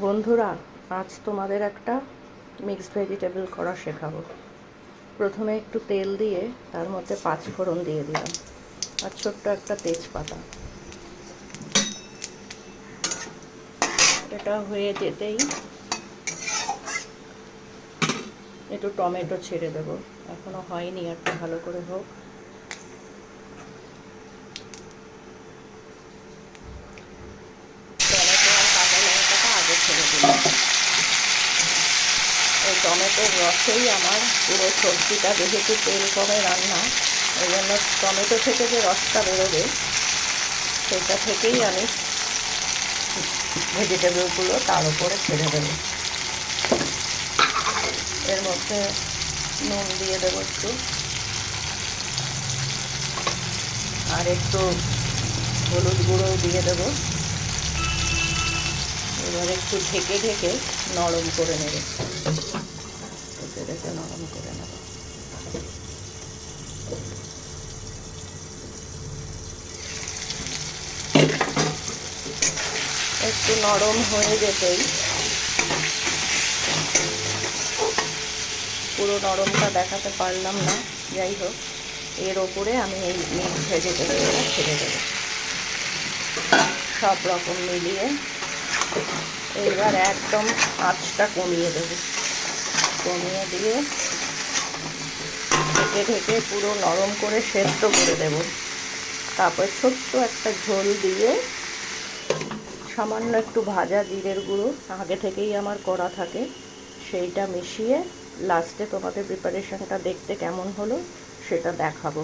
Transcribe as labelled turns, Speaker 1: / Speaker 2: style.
Speaker 1: বন্ধুরা, আজ তোমাদের একটা মিক্সড ভেজিটেবল করা শেখাবো। প্রথমে একটু তেল দিয়ে তার মধ্যে 5 ফোড়ন দিয়ে দিলাম আর ছোট্ট একটা তেজপাতা। এটা হয়ে যেতেই একটু টমেটো ছেড়ে দেবো, এখনো হয়নি, একটু ভালো করে হোক। টমেটো আর কাঁচা লঙ্কাটা আগে ছেড়ে দিলাম। এই টমেটোর রসেই আমার পুরো সবজিটা, যেহেতু তেল কমে রান্না, ওই জন্য টমেটো থেকে যে রসটা বেরোবে সেটা থেকেই আমি ভেজিটেবলগুলো তার উপরে ছেড়ে দেবো। এর মধ্যে নুন দিয়ে দেবো একটু, আর একটু হলুদ গুঁড়ো দিয়ে দেবো। এবার একটু ঢেকে ঢেকে নরম করে নেব, ঢেকে ঢেকে নরম করে নেব। একটু নরম হয়ে যেতেই, পুরো নরমটা দেখাতে পারলাম না, যাই হোক, এর ওপরে আমি এই মিক্স ভেজিটেবলটা ছেড়ে দেবো সব রকম মিলিয়ে। এইবার একদম আঁচটা কমিয়ে দেবো, কমিয়ে দিয়ে ঢেকে ঢেকে পুরো নরম করে সেদ্ধ করে দেব। তারপর ছোট্ট একটা ঝোল দিয়ে সামান্য একটু ভাজা জিরের গুঁড়ো আগে থেকেই আমার করা থাকে, সেইটা মিশিয়ে লাস্টে তোমাদের প্রিপারেশনটা দেখতে কেমন হলো সেটা দেখাবো।